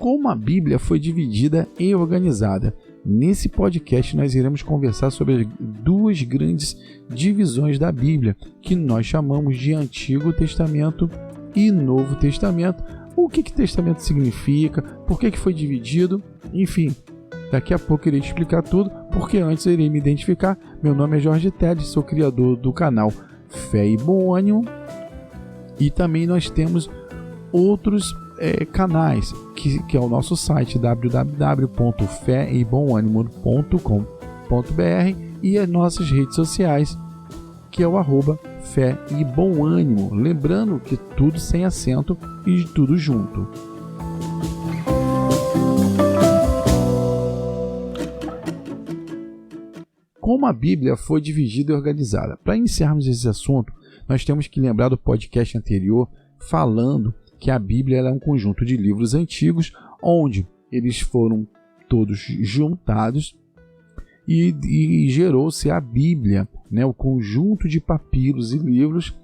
Como a Bíblia foi dividida e organizada. Nesse podcast nós iremos conversar sobre as duas grandes divisões da Bíblia, que nós chamamos de Antigo Testamento e Novo Testamento. O que testamento significa, por que foi dividido, enfim. Daqui a pouco eu irei te explicar tudo, porque antes eu irei me identificar. Meu nome é Jorge Teles, sou criador do canal Fé e Bom Ânimo. E também nós temos outros canais, que é o nosso site www.feebomanimo.com.br e as nossas redes sociais, que é o @Fé e Bom Ânimo. Lembrando que tudo sem acento e tudo junto. Como a Bíblia foi dividida e organizada? Para iniciarmos esse assunto, nós temos que lembrar do podcast anterior falando que a Bíblia é um conjunto de livros antigos, onde eles foram todos juntados e gerou-se a Bíblia, né? O conjunto de papiros e livros,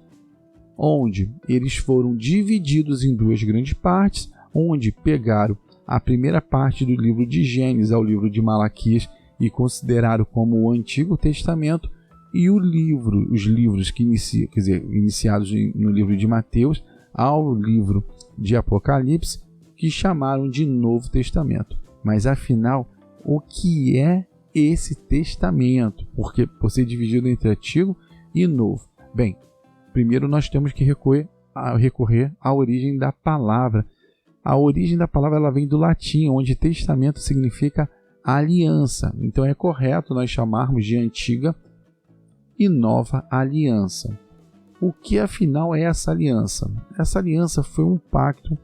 onde eles foram divididos em duas grandes partes, onde pegaram a primeira parte do livro de Gênesis ao livro de Malaquias e consideraram como o Antigo Testamento, e os livros que iniciados no livro de Mateus ao livro de Apocalipse, que chamaram de Novo Testamento. Mas afinal, o que é esse testamento? Porque por ser dividido entre Antigo e Novo. Bem, primeiro nós temos que recorrer à origem da palavra. A origem da palavra ela vem do latim, onde testamento significa aliança. Então é correto nós chamarmos de Antiga e Nova Aliança. O que afinal é essa aliança? Essa aliança foi um pacto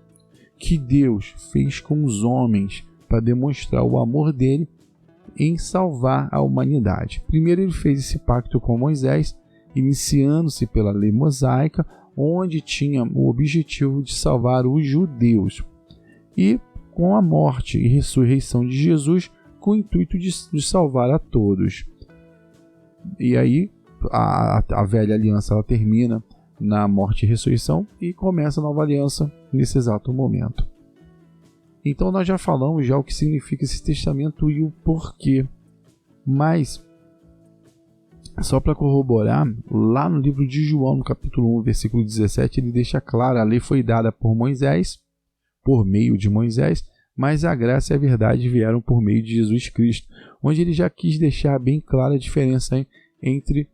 que Deus fez com os homens para demonstrar o amor dele em salvar a humanidade. Primeiro ele fez esse pacto com Moisés, iniciando-se pela lei mosaica, onde tinha o objetivo de salvar os judeus. E com a morte e ressurreição de Jesus, com o intuito de salvar a todos. E aí a velha aliança ela termina na morte e ressurreição e começa a nova aliança nesse exato momento. Então nós já falamos o que significa esse testamento e o porquê. Mas, só para corroborar, lá no livro de João, no capítulo 1, versículo 17, ele deixa claro: a lei foi dada por Moisés, por meio de Moisés, mas a graça e a verdade vieram por meio de Jesus Cristo, onde ele já quis deixar bem clara a diferença entre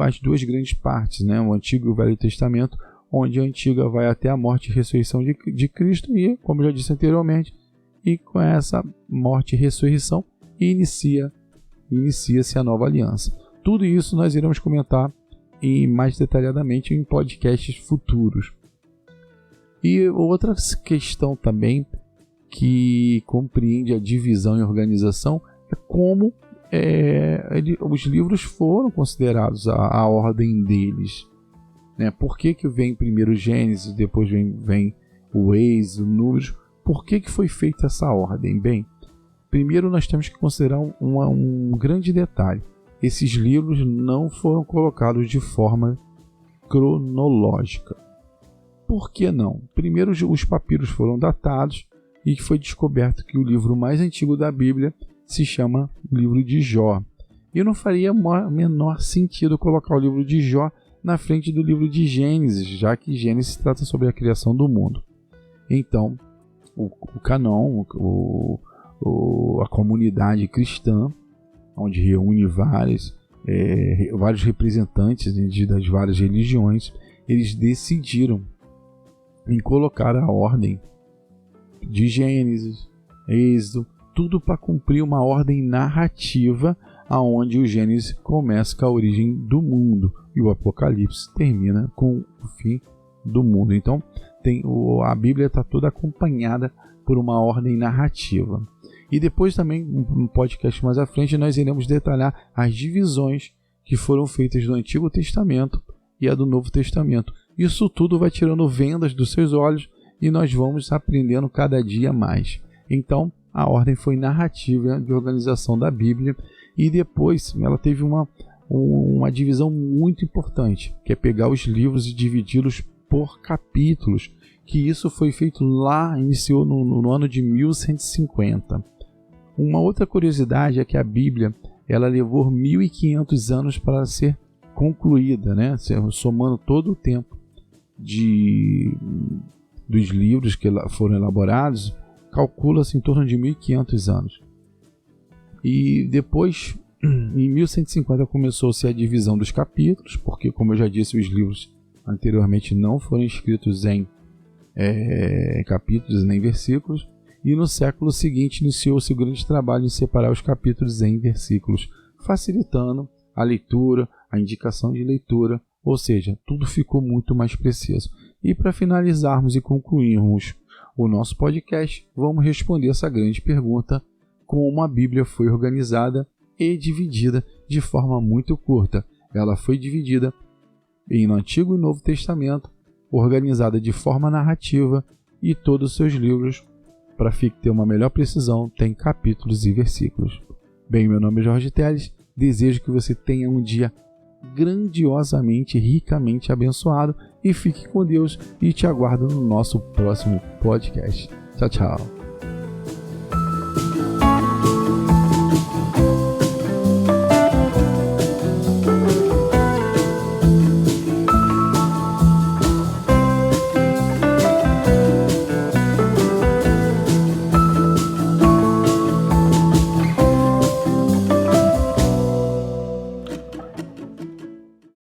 as duas grandes partes, né? O Antigo e o Velho Testamento, onde a Antiga vai até a morte e ressurreição de Cristo, e, como eu já disse anteriormente, e com essa morte e ressurreição inicia-se a nova aliança. Tudo isso nós iremos comentar mais detalhadamente em podcasts futuros. E outra questão também que compreende a divisão e organização é como os livros foram considerados, a ordem deles, né? Por que vem primeiro Gênesis, depois vem o Êxodo, Números? Por que foi feita essa ordem? Bem, primeiro nós temos que considerar um grande detalhe: esses livros não foram colocados de forma cronológica. Por que não? Primeiro, os papiros foram datados e foi descoberto que o livro mais antigo da Bíblia se chama Livro de Jó. E não faria menor sentido colocar o livro de Jó na frente do livro de Gênesis, já que Gênesis trata sobre a criação do mundo. Então, o canon, a comunidade cristã, onde reúne vários representantes das várias religiões, eles decidiram em colocar a ordem de Gênesis, Êxodo, tudo para cumprir uma ordem narrativa, aonde o Gênesis começa com a origem do mundo e o Apocalipse termina com o fim do mundo. Então a Bíblia está toda acompanhada por uma ordem narrativa. E depois também, um podcast mais à frente, nós iremos detalhar as divisões que foram feitas do Antigo Testamento e a do Novo Testamento. Isso tudo vai tirando vendas dos seus olhos e nós vamos aprendendo cada dia mais. Então, a ordem foi narrativa de organização da Bíblia, e depois ela teve uma divisão muito importante, que é pegar os livros e dividi-los por capítulos, que isso foi feito lá, iniciou no ano de 1150. Uma outra curiosidade é que a Bíblia ela levou 1.500 anos para ser concluída, né? Somando todo o tempo dos livros que foram elaborados, calcula-se em torno de 1.500 anos. E depois, em 1150, começou-se a divisão dos capítulos, porque, como eu já disse, os livros anteriormente não foram escritos em capítulos nem versículos, e no século seguinte iniciou-se o grande trabalho em separar os capítulos em versículos, facilitando a leitura, a indicação de leitura, ou seja, tudo ficou muito mais preciso. E para finalizarmos e concluirmos o nosso podcast, vamos responder essa grande pergunta: como a Bíblia foi organizada e dividida de forma muito curta. Ela foi dividida no Antigo e Novo Testamento, organizada de forma narrativa, e todos os seus livros, para ter uma melhor precisão, tem capítulos e versículos. Bem, meu nome é Jorge Teles, desejo que você tenha um dia grandiosamente, ricamente abençoado, e fique com Deus, e te aguardo no nosso próximo podcast. Tchau, tchau.